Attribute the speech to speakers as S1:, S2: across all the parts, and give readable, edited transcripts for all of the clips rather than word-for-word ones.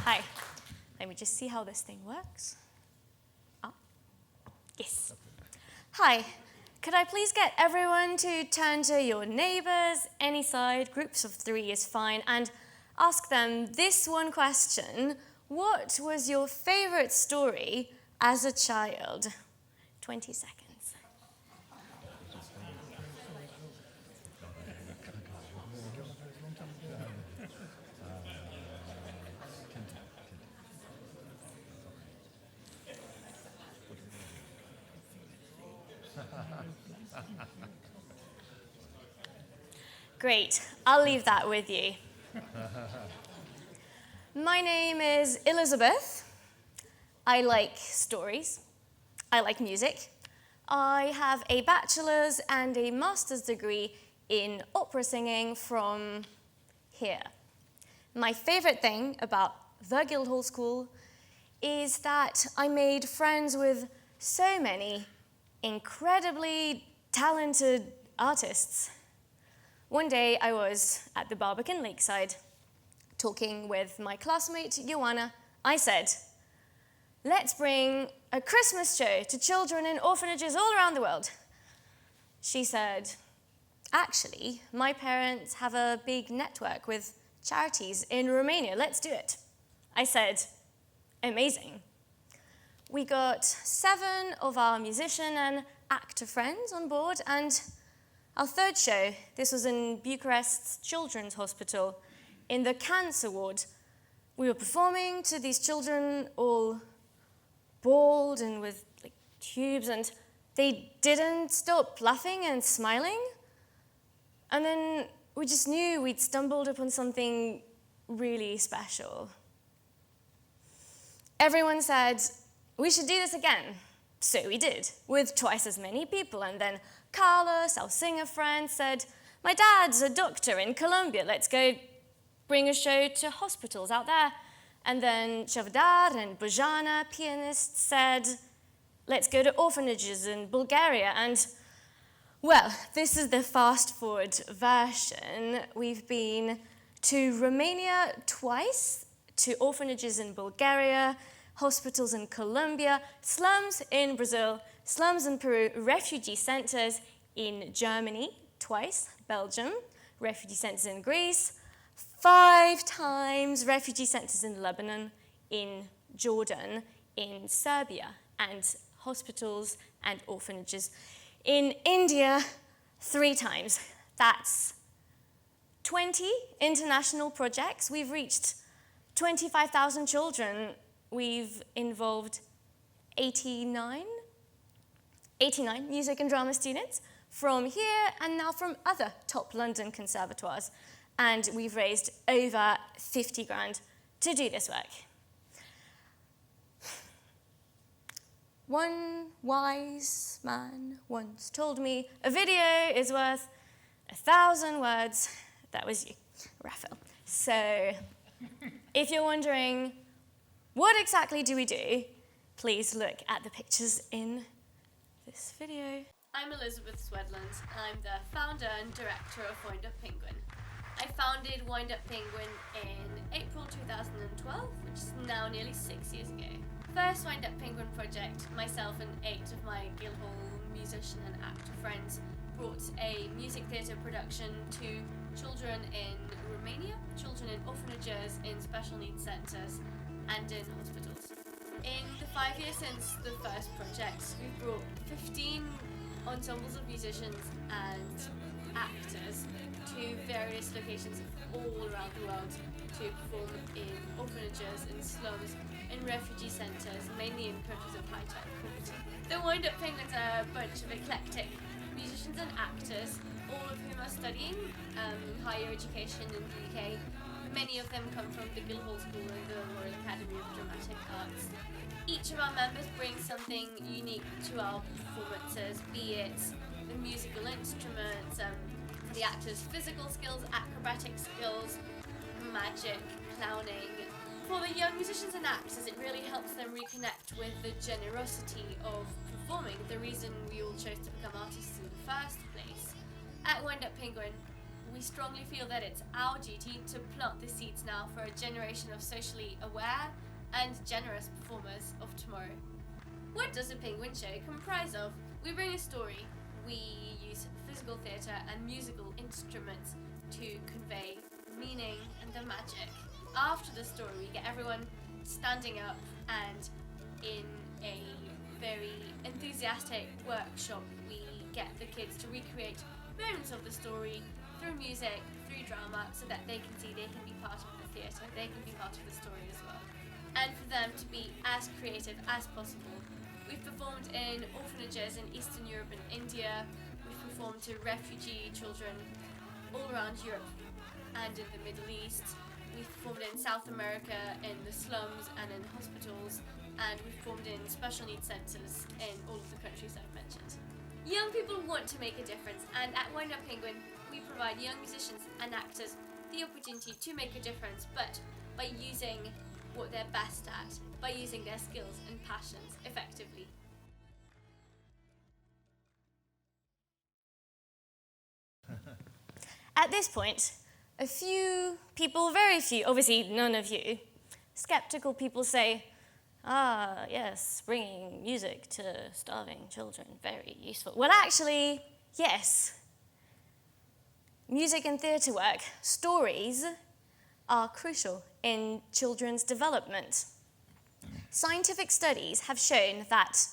S1: Hi. Let me just see how this thing works. Oh, yes. Hi. Could I please get everyone to turn to your neighbors, any side, groups of 3 is fine, and ask them this one question. What was your favorite story as a child? 20 seconds. Great, I'll leave that with you. My name is Elizabeth. I like stories. I like music. I have a bachelor's and a master's degree in opera singing from here. My favorite thing about the Guildhall School is that I made friends with so many incredibly talented artists. One day I was at the Barbican Lakeside talking with my classmate Joanna. I said, let's bring a Christmas show to children in orphanages all around the world. She said, actually, my parents have a big network with charities in Romania. Let's do it. I said, amazing. We got 7 of our musician and actor friends on board, and our third show, this was in Bucharest's Children's Hospital, in the cancer ward. We were performing to these children, all bald and with tubes, and they didn't stop laughing and smiling. And then we just knew we'd stumbled upon something really special. Everyone said, we should do this again. So we did, with twice as many people. And then Carlos, our singer friend, said, my dad's a doctor in Colombia. Let's go bring a show to hospitals out there. And then Shavdar and Bojana, pianists, said, let's go to orphanages in Bulgaria. And, well, this is the fast-forward version. We've been to Romania twice, to orphanages in Bulgaria, hospitals in Colombia, slums in Brazil, slums in Peru, refugee centers in Germany twice, Belgium, refugee centers in Greece, 5 times refugee centers in Lebanon, in Jordan, in Serbia, and hospitals and orphanages in India 3 times. That's 20 international projects. We've reached 25,000 children. We've involved 89 music and drama students from here and now from other top London conservatoires. And we've raised over 50 grand to do this work. One wise man once told me, a video is worth 1,000 words. That was you, Raphael. So if you're wondering, what exactly do we do? Please look at the pictures in this video.
S2: I'm Elizabeth Swedland, and I'm the founder and director of Wind Up Penguin. I founded Wind Up Penguin in April 2012, which is now nearly 6 years ago. First Wind Up Penguin project, myself and 8 of my Guildhall musician and actor friends brought a music theatre production to children in Romania, children in orphanages, in special needs centres, and in hospitals. In the 5 years since the first project, we've brought 15 ensembles of musicians and actors to various locations all around the world to perform in orphanages, in slums, in refugee centres, mainly in countries of high child poverty. The Wind Up Penguins are a bunch of eclectic musicians and actors, all of whom are studying higher education in the UK. Many of them come from the Guildhall School and the Royal Academy of Dramatic Arts. Each of our members brings something unique to our performances, be it the musical instruments, the actors' physical skills, acrobatic skills, magic, clowning. For the young musicians and actors, it really helps them reconnect with the generosity of performing, the reason we all chose to become artists in the first place. At Wind Up Penguin, we strongly feel that it's our duty to plant the seeds now for a generation of socially aware and generous performers of tomorrow. What does a penguin show comprise of? We bring a story. We use physical theatre and musical instruments to convey meaning and the magic. After the story, we get everyone standing up, and in a very enthusiastic workshop, we get the kids to recreate moments of the story through music, through drama, so that they can see they can be part of the theatre, they can be part of the story as well. And for them to be as creative as possible. We've performed in orphanages in Eastern Europe and India. We've performed to refugee children all around Europe and in the Middle East. We've performed in South America, in the slums and in hospitals, and we've performed in special needs centres in all of the countries I've mentioned. Young people want to make a difference, and at Wind Up Penguin, we provide young musicians and actors the opportunity to make a difference, but by using what they're best at, by using their skills and passions effectively.
S1: At this point, a few people, very few, obviously none of you, skeptical people say, ah, yes, bringing music to starving children, very useful. Well, actually, yes. Music and theatre work, stories, are crucial in children's development. Scientific studies have shown that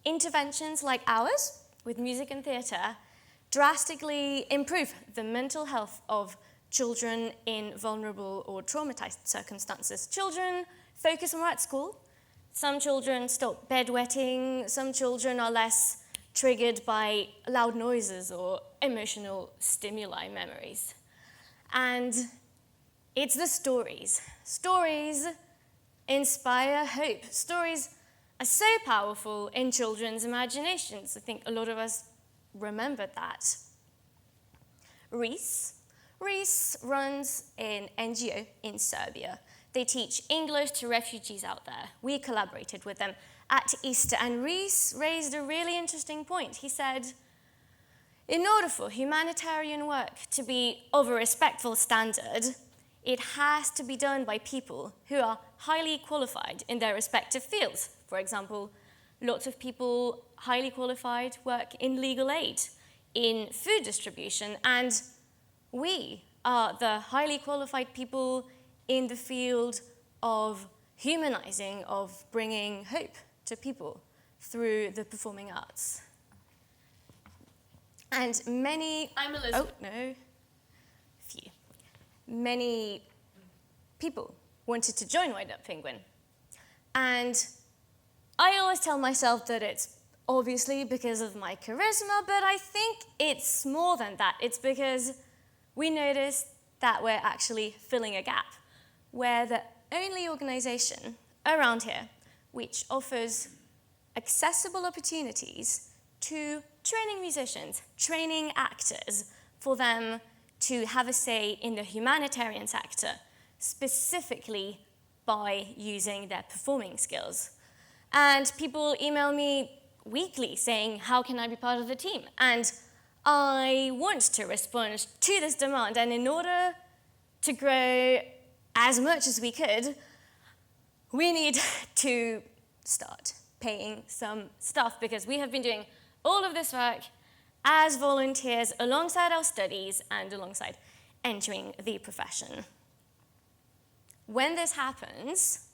S1: interventions like ours, with music and theatre, drastically improve the mental health of children in vulnerable or traumatized circumstances. Children focus more at school. Some children stop bedwetting. Some children are less triggered by loud noises or emotional stimuli memories. And it's the stories. Stories inspire hope. Stories are so powerful in children's imaginations. I think a lot of us remembered that. Reese runs an NGO in Serbia. They teach English to refugees out there. We collaborated with them at Easter, and Reese raised a really interesting point. He said, in order for humanitarian work to be of a respectful standard, it has to be done by people who are highly qualified in their respective fields. For example, lots of people highly qualified work in legal aid, in food distribution, and we are the highly qualified people in the field of humanizing, of bringing hope to people through the performing arts. And many...
S2: I'm Elizabeth.
S1: Oh, no. Few. Many people wanted to join Wind Up Penguin. And I always tell myself that it's obviously because of my charisma, but I think it's more than that. It's because we noticed that we're actually filling a gap. We're the only organization around here which offers accessible opportunities to training musicians, training actors, for them to have a say in the humanitarian sector, specifically by using their performing skills. And people email me weekly saying, how can I be part of the team? And I want to respond to this demand, and in order to grow as much as we could, we need to start paying some staff, because we have been doing all of this work as volunteers alongside our studies and alongside entering the profession. When this happens,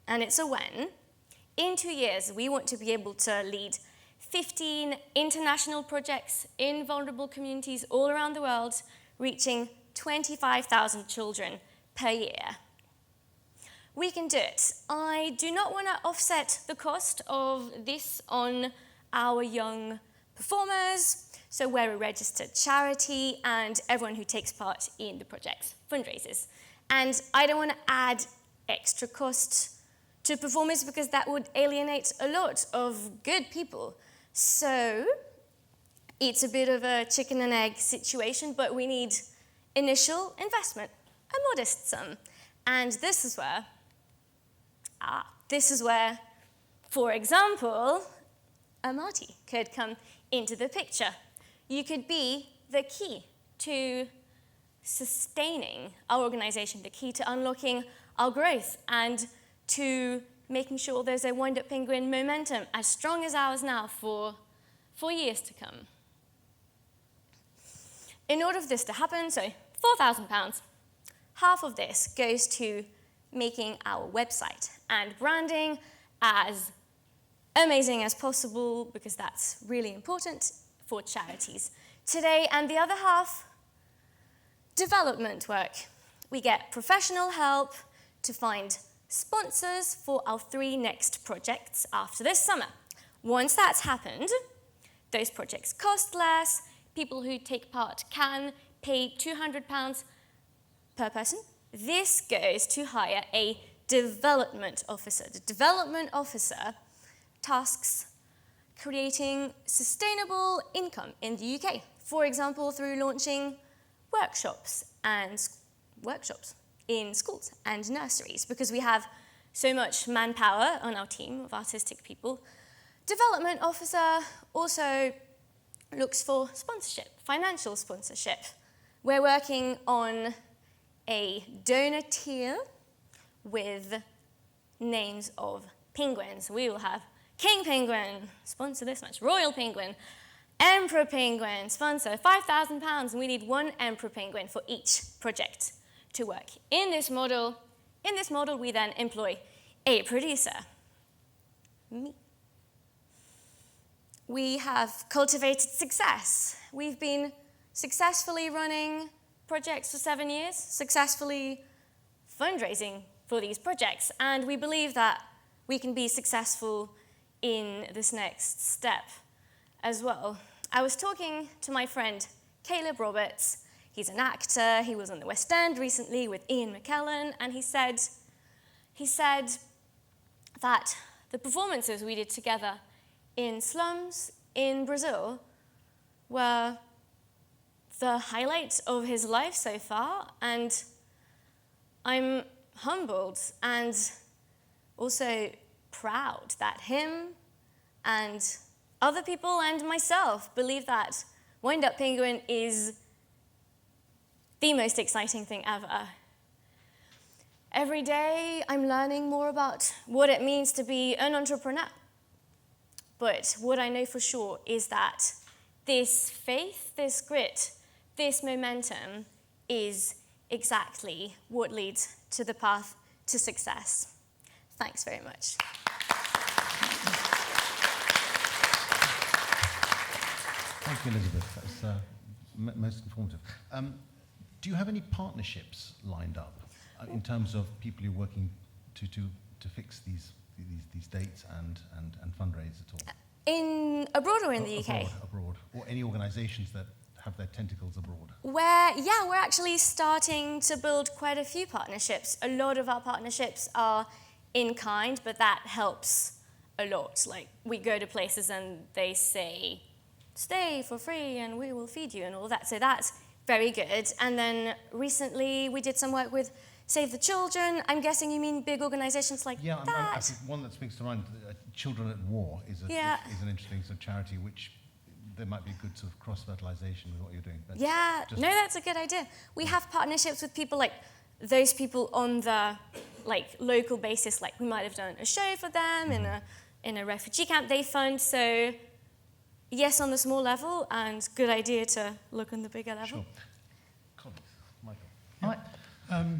S1: and it's a when, in 2 years we want to be able to lead 15 international projects in vulnerable communities all around the world, reaching 25,000 children per year. We can do it. I do not want to offset the cost of this on our young performers, so we're a registered charity, and everyone who takes part in the project's fundraisers. And I don't want to add extra costs to performers, because that would alienate a lot of good people. So it's a bit of a chicken and egg situation, but we need initial investment, a modest sum. And this is where, for example, Amati could come into the picture. You could be the key to sustaining our organization, the key to unlocking our growth, and to making sure there's a Wind Up Penguin momentum as strong as ours now for years to come. In order for this to happen, so £4,000, half of this goes to making our website and branding as amazing as possible, because that's really important for charities today. And the other half, development work. We get professional help to find sponsors for our 3 next projects after this summer. Once that's happened, those projects cost less. People who take part can pay £200 per person. This goes to hire a development officer. The development officer tasks creating sustainable income in the UK, for example, through launching workshops in schools and nurseries, because we have so much manpower on our team of artistic people. Development officer also looks for sponsorship, financial sponsorship. We're working on a donor tier with names of penguins. We will have King Penguin, sponsor this much, Royal Penguin, Emperor Penguin, sponsor £5,000, and we need 1 Emperor Penguin for each project to work. In this model, we then employ a producer, me. We have cultivated success. We've been successfully running projects for 7 years, successfully fundraising for these projects, and we believe that we can be successful in this next step as well. I was talking to my friend Caleb Roberts. He's an actor. He was on the West End recently with Ian McKellen, and he said that the performances we did together in slums in Brazil were the highlights of his life so far, and I'm humbled and also proud that him and other people and myself believe that Wind Up Penguin is the most exciting thing ever. Every day I'm learning more about what it means to be an entrepreneur. But what I know for sure is that this faith, this grit, this momentum is exactly what leads to the path to success. Thanks very much.
S3: Thank you, Elizabeth. That's most informative. Do you have any partnerships lined up in terms of people you're working to fix these dates and fundraise at all?
S1: Abroad or in the UK?
S3: Abroad. Or any organisations that have their tentacles abroad?
S1: We're actually starting to build quite a few partnerships. A lot of our partnerships are in kind, but that helps a lot. Like, we go to places and they say, stay for free and we will feed you and all that. So that's very good. And then recently we did some work with Save the Children. I'm guessing you mean big organisations like that?
S3: I think one that springs to mind, Children at War, is an interesting sort of charity which there might be a good sort of cross-fertilisation with what you're doing. But
S1: that's a good idea. We have partnerships with people like those people on the local basis. Like, we might have done a show for them in a refugee camp they fund. So yes, on the small level, and good idea to look on the bigger level.
S3: Sure. Colleagues, Michael.
S4: Hi.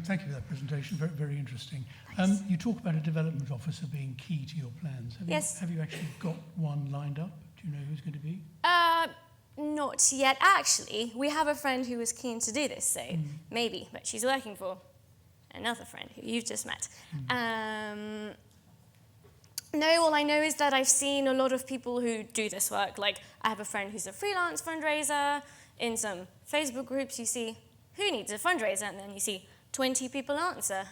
S4: Thank you for that presentation, very, very interesting. You talk about a development officer being key to your plans. Have you actually got one lined up? Do you know who's going to be?
S1: Not yet. Actually, we have a friend who was keen to do this, so maybe, but she's working for another friend who you've just met. No, all I know is that I've seen a lot of people who do this work. Like, I have a friend who's a freelance fundraiser. In some Facebook groups, you see, who needs a fundraiser? And then you see 20 people answer.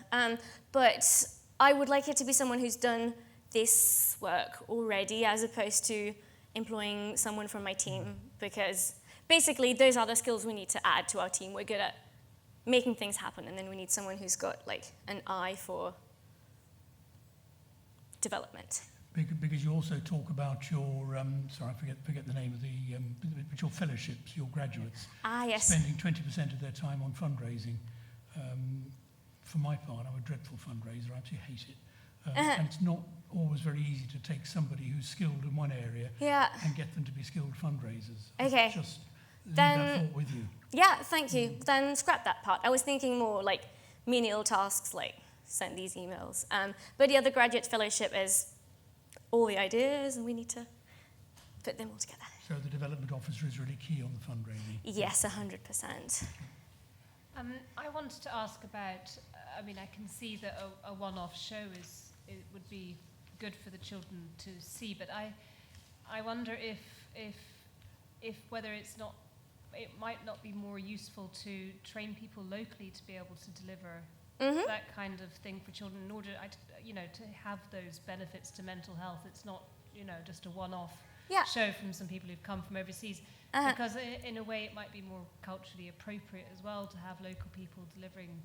S1: But I would like it to be someone who's done this work already, as opposed to employing someone from my team, because basically those are the skills we need to add to our team. We're good at making things happen, and then we need someone who's got an eye for development.
S4: because you also talk about your, sorry, I forget the name of but your fellowships, your graduates.
S1: Ah, yes.
S4: Spending 20% of their time on fundraising. For my part, I'm a dreadful fundraiser. I absolutely hate it. And it's not always very easy to take somebody who's skilled in one area and get them to be skilled fundraisers.
S1: Okay.
S4: Just leave that thought with you.
S1: Yeah, thank you. Then scrap that part. I was thinking more like menial tasks, like send these emails. But yeah, the graduate fellowship is all the ideas, and we need to put them all together.
S4: So the development officer is really key on the fundraising.
S1: Yes, 100%.
S5: I wanted to ask about, I mean, I can see that a one-off show it would be good for the children to see, but I wonder if whether it might not be more useful to train people locally to be able to deliver that kind of thing for children in order, to have those benefits to mental health. It's not, just a one-off show from some people who've come from overseas. Because in a way it might be more culturally appropriate as well to have local people delivering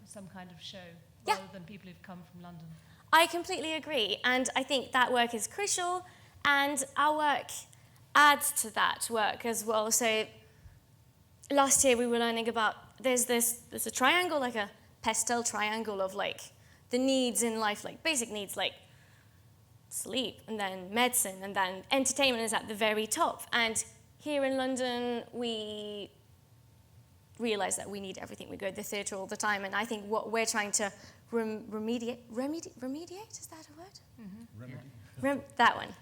S5: some kind of show rather than people who've come from London.
S1: I completely agree, and I think that work is crucial, and our work adds to that work as well. So last year we were learning about, there's a triangle, like a pastel triangle of like the needs in life, like basic needs, like sleep, and then medicine, and then entertainment is at the very top. And here in London, we realize that we need everything. We go to the theatre all the time, and I think what we're trying to remediate, is that a word?
S3: Remedy.
S1: That one,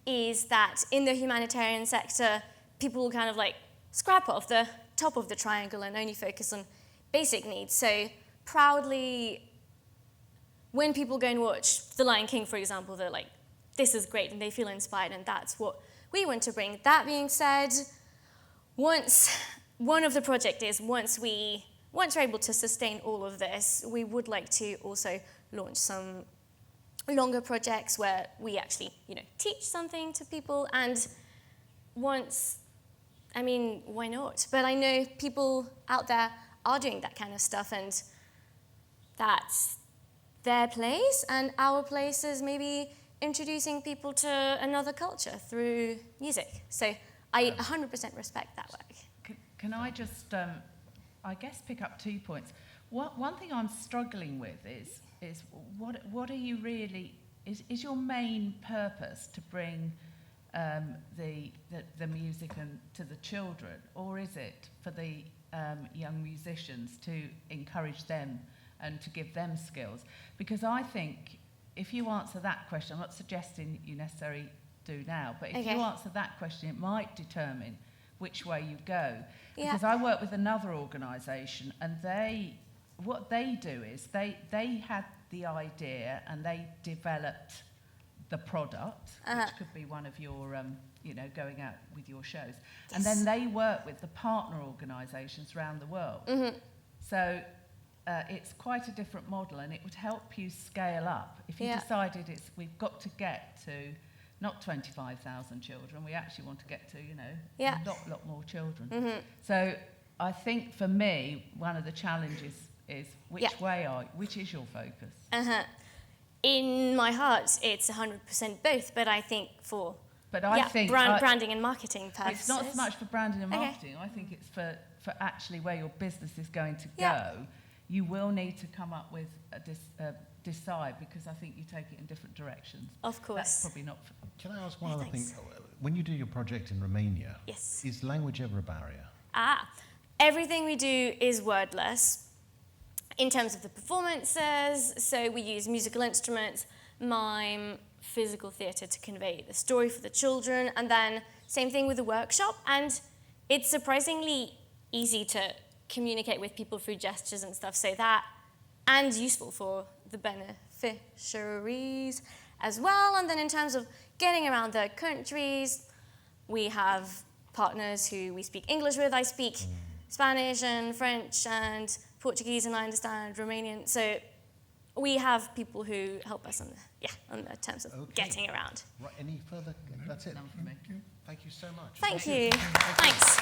S1: is that in the humanitarian sector, people will kind of like scrap off the top of the triangle and only focus on basic needs. So proudly, when people go and watch The Lion King, for example, they're like, this is great, and they feel inspired, and that's what we want to bring. That being said, one of the project is once we're able to sustain all of this, we would like to also launch some longer projects where we actually, teach something to people. And why not? But I know people out there are doing that kind of stuff, and that's their place, and our place is maybe introducing people to another culture through music. So I 100% respect that work.
S6: Can I just, I guess, pick up 2 points? One thing I'm struggling with is what are you really, is your main purpose to bring the music and to the children, or is it for the young musicians to encourage them and to give them skills? Because I think if you answer that question, I'm not suggesting you necessarily do now, but if you answer that question, it might determine which way you go. Because I work with another organisation, and what they do is they had the idea and they developed the product, which could be one of your, going out with your shows. Yes. And then they work with the partner organisations around the world. So it's quite a different model, and it would help you scale up. If you decided we've got to get to not 25,000 children, we actually want to get to, a lot more children. So I think for me, one of the challenges is which is your focus?
S1: In my heart, it's 100% both, but I think I think branding and marketing purposes.
S6: It's not so much for branding and marketing. I think it's for actually where your business is going to go. You will need to come up with decide, because I think you take it in different directions.
S1: Of course.
S6: That's probably not.
S3: Can I ask one other thing? When you do your project in Romania, is language ever a barrier?
S1: Everything we do is wordless in terms of the performances. So we use musical instruments, mime, physical theatre to convey the story for the children, and then same thing with the workshop. And it's surprisingly easy to communicate with people through gestures and stuff, so that, and useful for the beneficiaries as well. And then in terms of getting around the countries, we have partners who we speak English with. I speak Spanish and French and Portuguese, and I understand Romanian. So we have people who help us on the terms of getting around.
S3: Right, any further? That's it.
S6: None from me.
S3: Thank you so much.
S1: Thank you. Thanks.